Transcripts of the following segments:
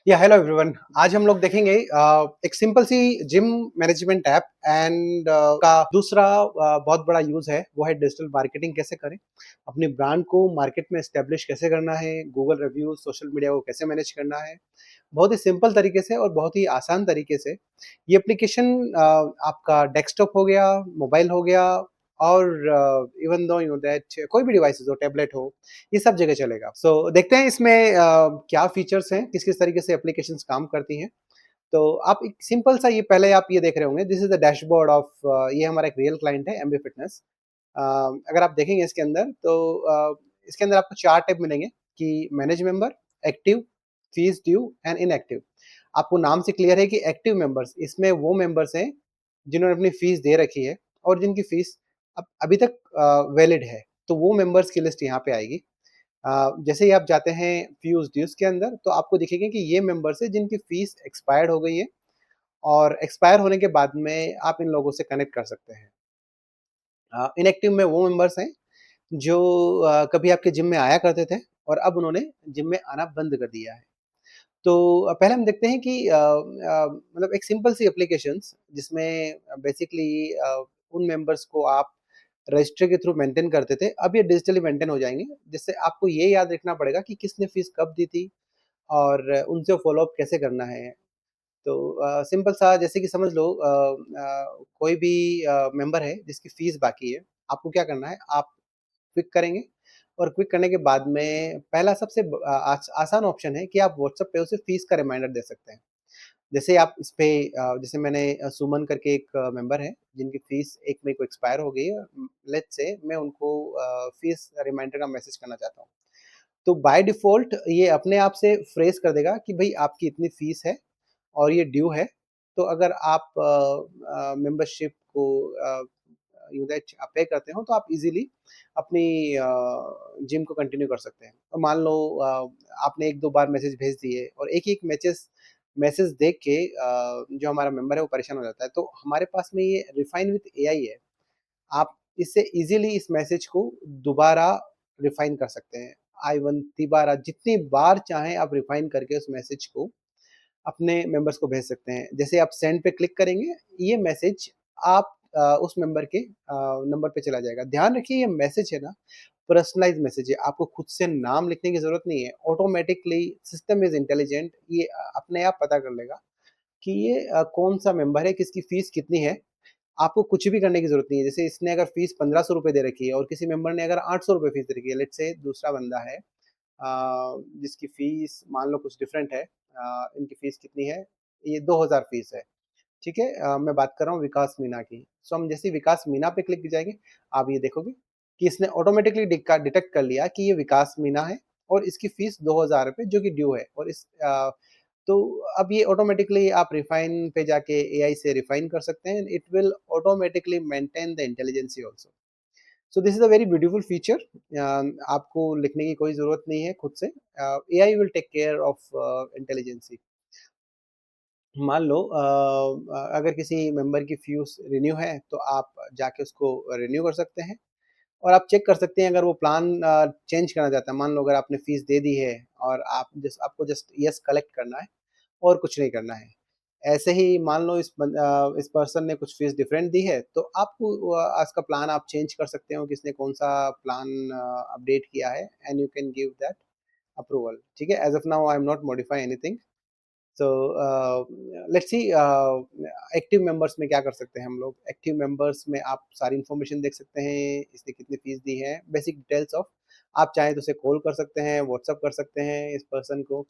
या hello everyone. आज हम लोग देखेंगे एक सिंपल सी जिम मैनेजमेंट ऐप एंड का दूसरा बहुत बड़ा यूज है, वो है डिजिटल मार्केटिंग कैसे करें, अपनी ब्रांड को मार्केट में एस्टेब्लिश कैसे करना है, गूगल रिव्यू सोशल मीडिया को कैसे मैनेज करना है। बहुत ही सिंपल तरीके से और बहुत ही आसान तरीके से ये एप्लीकेशन आपका डेस्कटॉप हो गया, मोबाइल हो गया, और इवन दो यू दैट कोई भी डिवाइसेस हो, टैबलेट हो, ये सब जगह चलेगा। देखते हैं इसमें क्या फीचर्स हैं, किस-किस तरीके से एप्लीकेशंस काम करती हैं। तो आप एक सिंपल सा ये पहले आप ये देख रहे होंगे, this is the dashboard of ये हमारा एक रियल क्लाइंट है एमबी फिटनेस। अगर आप देखेंगे इसके अंदर तो इसके अंदर आपको 4 टैब मिलेंगे कि manage member, active, fees due and inactive. आपको नाम से क्लियर है कि एक्टिव मेंबर्स इसमें वो मेंबर्स हैं जिन्होंने अपनी फीस दे रखी है और जिनकी फीस अब अभी तक वैलिड है, तो वो मेंबर्स की लिस्ट यहाँ पे आएगी। जैसे ही आप जाते हैं फ्यूज ड्यूज के अंदर तो आपको दिखेगा कि ये मेंबर्स है जिनकी फीस एक्सपायर्ड हो गई है, और एक्सपायर होने के बाद में आप इन लोगों से कनेक्ट कर सकते हैं। इनएक्टिव में वो मेंबर्स हैं जो कभी आपके जिम में आया करते थे और अब उन्होंने जिम में आना बंद कर दिया है। तो पहले हम देखते हैं कि मतलब एक सिंपल सी एप्लीकेशंस जिसमें बेसिकली उन मेंबर्स को आप रजिस्टर के थ्रू मेंटेन करते थे, अब ये डिजिटली मेंटेन हो जाएँगे, जिससे आपको ये याद रखना पड़ेगा कि किसने फीस कब दी थी और उनसे फ़ॉलो अप कैसे करना है। तो सिंपल सा जैसे कि समझ लो कोई भी मेंबर है जिसकी फीस बाकी है, आपको क्या करना है, आप क्लिक करेंगे और क्लिक करने के बाद में पहला सबसे आसान ऑप्शन है कि आप व्हाट्सएप पे उसे फीस का रिमाइंडर दे सकते हैं। जैसे आप इस पे जैसे मैंने सुमन करके एक मेंबर है जिनकी फीस 1 मई को एक्सपायर हो गई है। लेट्स से मैं उनको फीस रिमाइंडर का मैसेज करना चाहता हूँ। तो बाय डिफ़ॉल्ट ये अपने आप से फ्रेज़ कर देगा कि भई आपकी इतनी फीस है और ये ड्यू है। तो अगर आप मेंबरशिप को यू दैट आप पे करते हो तो आप इज़िली अपनी जिम को कंटिन्यू कर सकते हैं। तो मान लो आपने 1-2 बार मैसेज भेज दिए और एक-एक मैचेस मैसेज देख के जो हमारा मेंबर है वो परेशान हो जाता है। तो हमारे पास में ये रिफाइन विद एआई है। आप इससे इज़िली इस मैसेज को दोबारा रिफाइन कर सकते हैं। आई-1 तिबारा जितनी बार चाहें आप रिफाइन करके उस मैसेज को अपने मेंबर्स को भेज सकते हैं। जैसे आप सेंड पे क्लिक करेंगे, ये मैसेज आप उस मेंबर के नंबर पे चला जाएगा। ध्यान रखिए ये मैसेज है ना, पर्सनलाइज़्ड मैसेज है। आपको खुद से नाम लिखने की ज़रूरत नहीं है। ऑटोमैटिकली सिस्टम इज़ इंटेलिजेंट, ये अपने आप पता कर लेगा कि ये कौन-सा मेंबर है, किसकी फीस कितनी है। आपको कुछ भी करने की ज़रूरत नहीं है। जैसे इसने अगर फीस ₹1500 दे रखी है और किसी मेंबर ने अगर ₹800 फीस दे रखी है, लेट्स से दूसरा बंदा है जिसकी फीस मान लो कुछ डिफरेंट है। इनकी फीस कितनी है? ये 2000 फीस है, ठीक है? मैं बात कर रहा हूँ विकास मीना की। सो हम जैसे ही विकास मीना पे क्लिक जाएँगे, आप ये देखोगे कि इसने ऑटोमैटिकली डिटेक्ट कर लिया कि ये विकास मीना है और इसकी फीस ₹2000 जो कि ड्यू है। और तो अब ये ऑटोमैटिकली आप रिफाइन पे जाके एआई से रिफाइन कर सकते हैं। It will automatically maintain the intelligence also. So this is a very beautiful feature. आपको लिखने की कोई ज़रूरत नहीं है खुद से। AI will take care of intelligence. मान लो अगर किसी मेंबर की फ्यूस रिन्यू है, तो आप जाके उसको रिन्यू कर सकते हैं और आप चेक कर सकते हैं अगर वो प्लान चेंज करना चाहता है। मान लो अगर आपने फीस दे दी है और आपको जस्ट येस कलेक्ट करना है और कुछ नहीं करना है। ऐसे ही मान लो इस पर्सन ने कुछ फीस डिफरेंट दी है, तो आपको आज का प्लान आप चेंज कर सकते हो, किसने कौन-सा प्लान अपडेट किया है, and you can give that approval, ठीक है? As of now I am not modify anything. So let's see active members में क्या कर सकते हैं हम लोग। एक्टिव मेंबर्स में आप सारी इन्फॉर्मेशन देख सकते हैं, इसने कितनी फीस दी है, बेसिक डिटेल्स ऑफ। आप चाहें तो उसे कॉल कर सकते हैं, व्हाट्सएप कर सकते हैं इस पर्सन को,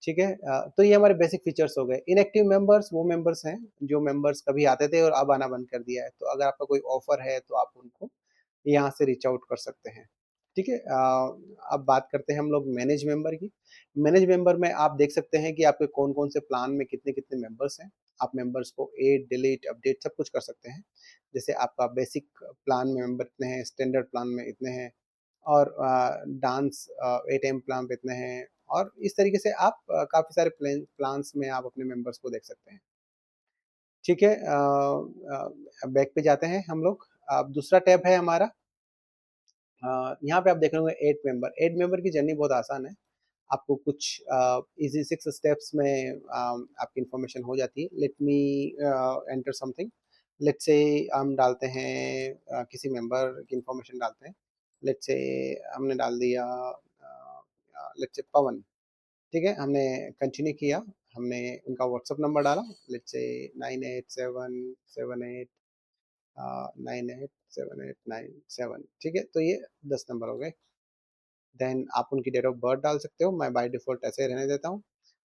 ठीक है? तो ये हमारे बेसिक फीचर्स हो गए। इनएक्टिव मेंबर्स वो मेंबर्स हैं जो मेंबर्स कभी आते थे और अब आना बंद कर दिया है। तो अगर आपका कोई ऑफर है तो आप उनको यहाँ से रीच आउट कर सकते हैं, ठीक है? अब बात करते हैं हम लोग मैनेज मेंबर की। मैनेज मेंबर में आप देख सकते हैं कि आपके कौन-कौन से प्लान में कितने-कितने मेंबर्स हैं। आप मेंबर्स को ऐड, डिलीट, अपडेट सब कुछ कर सकते हैं। जैसे आपका बेसिक प्लान में मेंबर इतने हैं, स्टैंडर्ड प्लान में इतने हैं, और डांस एटीएम प्लान पे इतने हैं, और इस तरीके से आप काफ़ी सारे प्लान्स में आप अपने मेंबर्स को देख सकते हैं। ठीक है? बैक पे जाते हैं हम लोग। अब दूसरा टैब है हमारा। यहाँ पे आप देख रहे होंगे ऐड मेंबर। ऐड मेंबर की जर्नी बहुत आसान है। आपको कुछ इजी 6 स्टेप्स में आपकी इन्फॉर्मेशन हो जाती है। Let me enter something. Let's say हम डालते हैं किसी मेंबर की इन्फॉर्मेशन डालते हैं। लेट्स से हमने डाल दिया लेट्स से पवन। ठीक है, हमने कंटिन्यू किया, हमने उनका व्हाट्सएप नंबर डाला, लेट्स से 987778987897। ठीक है, तो ये 10 नंबर हो गए। देन आप उनकी डेट ऑफ बर्थ डाल सकते हो, मैं बाय डिफ़ॉल्ट ऐसे ही रहने देता हूँ।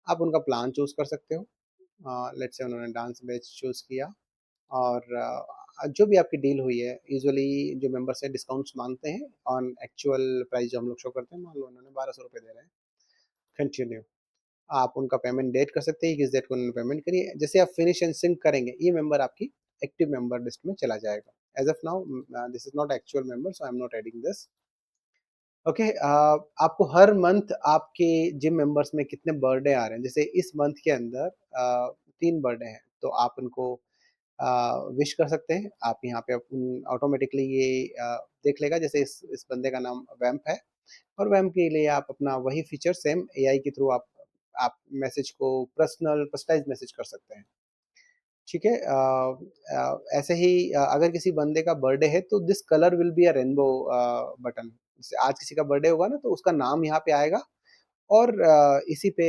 आप उनका प्लान चूज़ कर सकते हो। लेट्स से उन्होंने डांस बैच चूज़ किया और जो भी आपकी डील हुई है, यूजुअली जो मेंबर्स हैं डिस्काउंट्स माँगते हैं ऑन एक्चुअल प्राइस जो हम लोग शो करते हैं। मान लो उन्होंने ₹1200 दे रहे हैं, कंटिन्यू। आप उनका पेमेंट डेट कर सकते हैं, किस डेट को उन्होंने पेमेंट करी है। जैसे आप फिनिश एंड सिंक करेंगे, ये मेंबर आपकी एक्टिव मेंबर लिस्ट में चला जाएगा। As of now this is not actual member, so I am not adding this. Okay, आपको हर मंथ आपके जिम मेंबर्स में कितने बर्थडे आ रहे हैं, जैसे इस मंथ के अंदर 3 बर्थडे हैं, तो आप उनको विश कर सकते हैं। आप यहाँ पे ऑटोमेटिकली ये देख लेगा, जैसे इस बंदे का नाम वैम्प है और वैम्प के लिए आप अपना वही फीचर सेम एआई के थ्रू आप मैसेज को पर्सनलाइज़ मैसेज कर सकते हैं। ठीक है, ऐसे ही अगर किसी बंदे का बर्थडे है तो this colour will be a rainbow button. जैसे आज किसी का बर्थडे होगा ना, तो उसका नाम यहाँ पे आएगा और इसी पे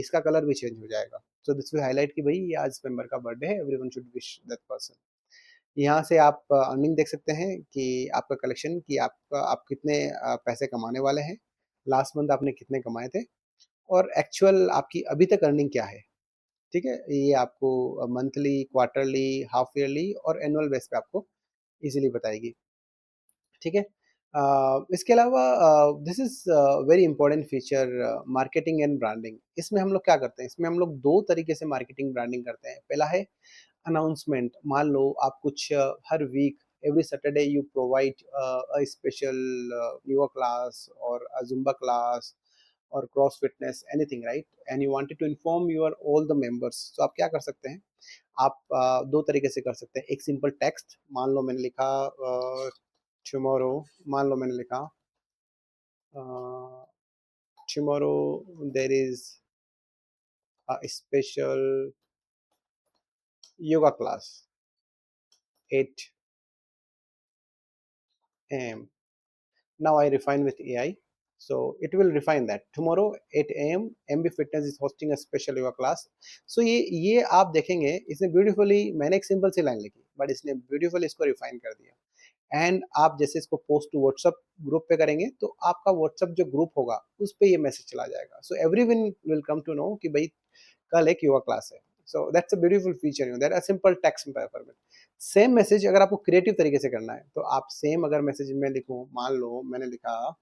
इसका कलर भी चेंज हो जाएगा। सो दिस विल हाइलाइट कि भाई ये आज मेंबर का बर्थडे है, everyone should wish that person. यहाँ से आप अर्निंग देख सकते हैं कि आपका कलेक्शन, कि आप कितने पैसे कमाने वाले हैं, लास्ट मंथ आपने कितने कमाए थे और एक्चुअल आपकी अभी तक अर्निंग क्या है। ठीक है? ये आपको मंथली, क्वार्टरली, हाफ ईयरली और एनुअल बेस पे आपको ईज़िली बताएगी। ठीक है? इसके अलावा this is very important feature, marketing and branding. इसमें हम लोग क्या करते हैं? इसमें हम लोग 2 तरीके से मार्केटिंग ब्रांडिंग करते हैं। पहला है अनाउंसमेंट। मान लो आप कुछ हर week every Saturday you provide a special yoga class और अ ज़ुम्बा क्लास और cross fitness, anything, right? And you wanted to inform your all the members. तो आप क्या कर सकते हैं? आप 2 तरीके से कर सकते हैं। एक सिंपल टेक्स्ट, मान लो मैंने लिखा टुमारो, मान लो मैंने लिखा tomorrow there is a special yoga class 8 a.m. Now I refine with AI. So it will refine that. Tomorrow 8 a.m. MB Fitness is hosting a special yoga class. So ये आप देखेंगे, इसने ब्यूटीफुली, मैंने एक सिंपल सी line लिखी but इसने beautifully इसको refine कर दिया। एंड आप जैसे इसको पोस्ट टू व्हाट्सअप ग्रुप पे करेंगे तो आपका व्हाट्सअप जो ग्रुप होगा उस पे ये मैसेज चला जाएगा। So everyone will come to know कि भाई कल एक योगा क्लास है। So that's a beautiful feature, that a simple text format. Same message अगर आपको क्रिएटिव तरीके से करना है, तो आप सेम अगर मैसेज में लिखूँ, मान लो मैंने लिखा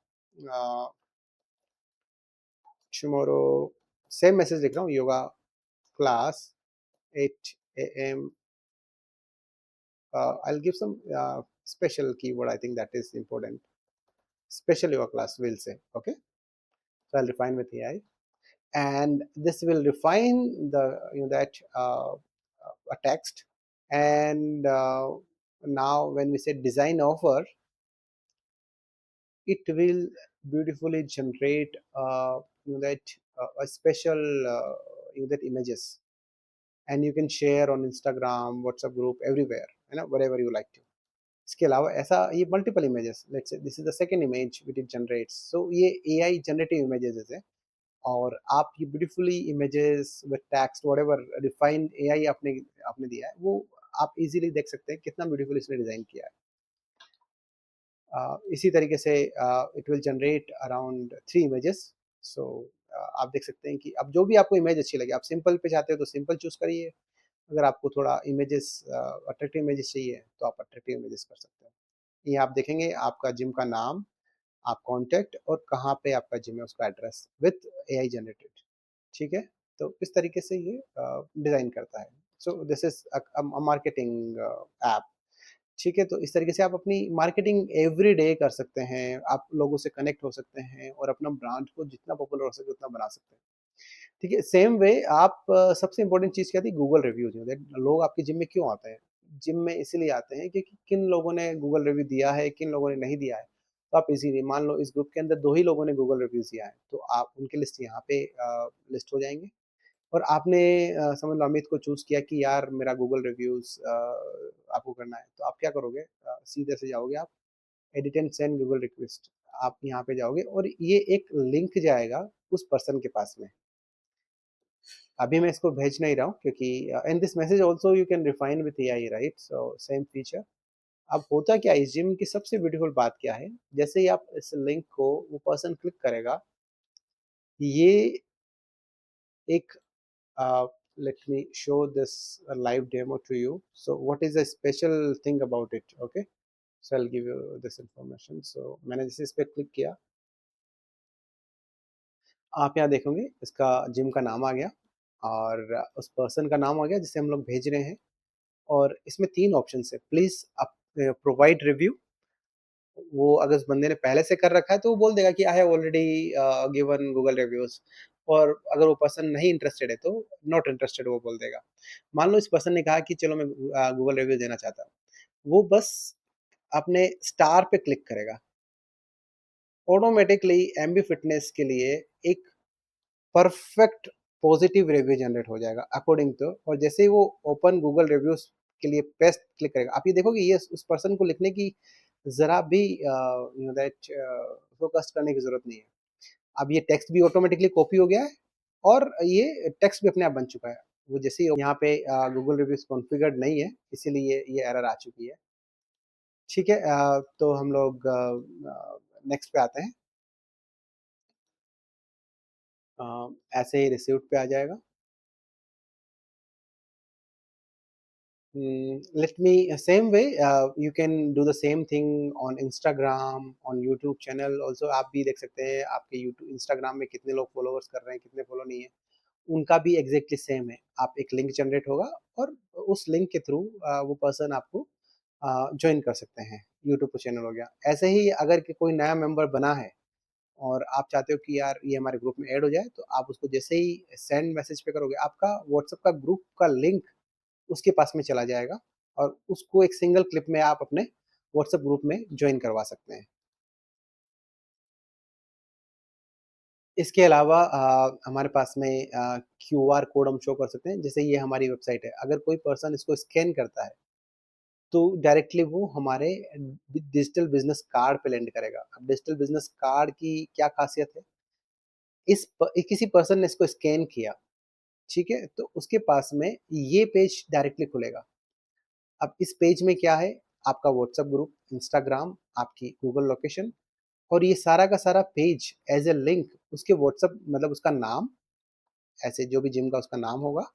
टुमारो, सेम मैसेज लिख रहा हूँ, yoga class 8 AM, I'll give some special keyword, I think that is important. Special yoga class we'll say, okay? So I'll refine with AI, and this will refine the that a text, and now when we say design offer, it will beautifully generate that a special that images, and you can share on Instagram, WhatsApp group, everywhere, wherever you like to. इसके अलावा ऐसा ये multiple images, let's say this is the second image which it generates. So ये AI generative images है और आप ये beautifully images with text whatever refined AI आपने आपने दिया है, वो आप इजीली देख सकते हैं कितना ब्यूटीफुल इसने डिजाइन किया है। इसी तरीके से it will generate around 3 images. So आप देख सकते हैं कि अब जो भी आपको इमेज अच्छी लगे, आप सिंपल पे चाहते हो तो सिंपल चूज करिए, अगर आपको थोड़ा इमेजेस अट्रैक्टिव इमेजेस चाहिए तो आप अट्रैक्टिव इमेजेस कर सकते हैं। ये आप देखेंगे आपका जिम का नाम, आप कॉन्टैक्ट और कहाँ पे आपका जिम है उसका एड्रेस विथ एआई जनरेटेड। ठीक है? तो इस तरीके से ये डिज़ाइन करता है। सो this is a marketing app. ठीक है? तो इस तरीके से आप अपनी मार्केटिंग एवरीडे कर सकते हैं, आप लोगों से कनेक्ट हो सकते हैं और अपना ब्रांड को जितना पॉपुलर हो सके उतना बना सकते हैं। ठीक है? सेम वे आप सबसे इम्पोर्टेंट चीज़ क्या थी? गूगल रिव्यूज़, दैट लोग आपके जिम में क्यों आते हैं? जिम में इसीलिए आते हैं क्योंकि किन लोगों ने गूगल रिव्यू दिया है, किन लोगों ने नहीं दिया है। तो आप इजीली मान लो इस ग्रुप के अंदर 2 ही लोगों ने गूगल रिव्यूज़ दिया है, तो आप उनकी लिस्ट यहाँ पे लिस्ट हो जाएँगे। और आपने समझ लो अमित को चूज़ किया कि यार मेरा गूगल रिव्यूज़ आपको करना है, तो आप क्या करोगे? सीधे से जाओगे आप edit and send Google request, आप यहाँ पे जाओगे और ये एक लिंक जाएगा उस पर्सन के पास में। अभी मैं इसको भेज नहीं रहा हूँ क्योंकि and this message also you can refine with AI, right? So same feature. अब होता क्या है इस जिम की सबसे ब्यूटीफुल बात क्या है, जैसे ही आप इस लिंक को वो पर्सन क्लिक करेगा, ये एक let me show this live demo to you. So what is the special thing about it? Okay, so I'll give you this information. So मैंने जैसे इस पे क्लिक किया, आप यहाँ देखोगे इसका जिम का नाम आ गया और उस पर्सन का नाम आ गया जिसे हम लोग भेज रहे हैं। और इसमें 3 ऑप्शंस है, प्लीज़ आप प्रोवाइड रिव्यू। वो अगर उस बंदे ने पहले से कर रखा है तो वो बोल देगा कि I have already given Google reviews. और अगर वो पर्सन नहीं इंटरेस्टेड है तो नॉट इंटरेस्टेड वो बोल देगा। मान लो इस पर्सन ने कहा कि चलो मैं गूगल रिव्यू देना चाहता हूँ। वो बस अपने स्टार पे क्लिक करेगा। ऑटोमैटिकली एमबी फिटनेस के लिए एक परफेक्ट पॉजिटिव रिव्यू जनरेट हो जाएगा अकॉर्डिंग टू। और जैसे ही वो ओपन गूगल रिव्यूज के लिए पेस्ट क्लिक करेगा, आप ये देखोगे ये उस पर्सन को लिखने की जरा भी यू नो दैट फोकस करने की जरूरत नहीं है। अब ये टेक्स्ट भी ऑटोमेटिकली कॉपी हो गया है और ये टेक्स्ट भी अपने आप बन चुका है। वो जैसे ही यहाँ पे गूगल रिव्यूज कॉन्फ़िगर्ड नहीं है, इसीलिए ये एरर आ चुकी है। ठीक है, तो हम लोग नेक्स्ट पे आते हैं। ऐसे ही रिसीव्ड पे आ जाएगा। Let me same way you can do the same thing on Instagram, on YouTube channel also। आप भी देख सकते हैं आपके यूट्यूब इंस्टाग्राम में कितने लोग फॉलोवर्स कर रहे हैं, कितने फॉलो नहीं है। उनका भी एग्जैक्टली सेम है। आप एक लिंक जनरेट होगा और उस लिंक के थ्रू वो पर्सन आपको ज्वाइन कर सकते हैं। यूट्यूब चैनल हो गया। ऐसे ही अगर कि कोई नया मेंबर बना है और आप चाहते हो कि यार ये हमारे ग्रुप में ऐड हो जाए, तो आप उसको जैसे ही सेंड मैसेज पे करोगे, आपका व्हाट्सएप का ग्रुप का लिंक उसके पास में चला जाएगा और उसको एक सिंगल क्लिप में आप अपने व्हाट्सएप ग्रुप में ज्वाइन करवा सकते हैं। इसके अलावा हमारे पास में क्यूआर कोड हम शो कर सकते हैं। जैसे ये हमारी वेबसाइट है, अगर कोई पर्सन इसको स्कैन करता है तो डायरेक्टली वो हमारे डिजिटल बिजनेस कार्ड पे लैंड करेगा। अब डिजिटल बिजनेस कार्ड की क्या खासियत है, किसी पर्सन ने इसको स्कैन किया, ठीक है, तो उसके पास में ये पेज डायरेक्टली खुलेगा। अब इस पेज में क्या है, आपका व्हाट्सएप ग्रुप, इंस्टाग्राम, आपकी गूगल लोकेशन और ये सारा का सारा पेज एज ए लिंक उसके व्हाट्सएप मतलब उसका नाम, ऐसे जो भी जिम का उसका नाम होगा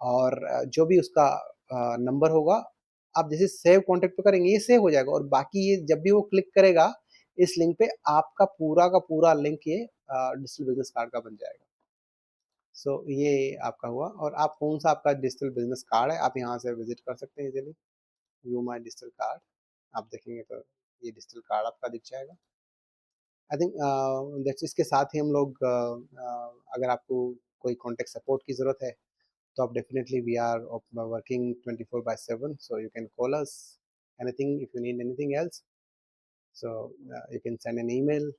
और जो भी उसका नंबर होगा, आप जैसे सेव कॉन्टैक्ट पे करेंगे ये सेव हो जाएगा और बाकी ये जब भी वो क्लिक करेगा इस लिंक पे, आपका पूरा का पूरा लिंक ये डिजिटल बिजनेस कार्ड का बन जाएगा। सो ये आपका हुआ। और आप कौन सा आपका डिजिटल बिजनेस कार्ड है, आप यहाँ से विजिट कर सकते हैं easily. View my digital card, आप देखेंगे तो ये डिजिटल कार्ड आपका दिख जाएगा। आई थिंक दैट्स इसके साथ ही हम लोग अगर आपको कोई कॉन्टैक्ट सपोर्ट की ज़रूरत है तो आप definitely we are working 24/7, so you can call us anything if you need anything else. So you can send an email.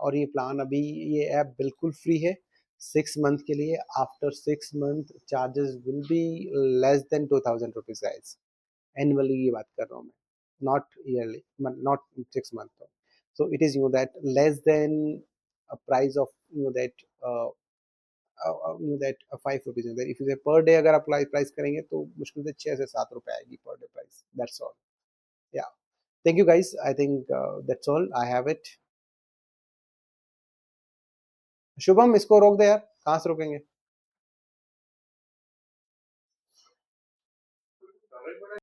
और ये प्लान अभी, ये ऐप बिल्कुल फ्री है 6 मंथ के लिए। After 6 month charges will be less than 2000 rupees guys. Annually ये बात कर रहा हूँ मैं, not yearly, not 6 month. So it is you that less than a price of that 5 rupees. If you per day अगर आप प्राइस करेंगे तो मुश्किल से 6 से 7 रुपए आएगी per day price. That's all. या thank you guys, I think that's all I have it. Shubham इसको रोक दे यार, कहाँ से रोकेंगे?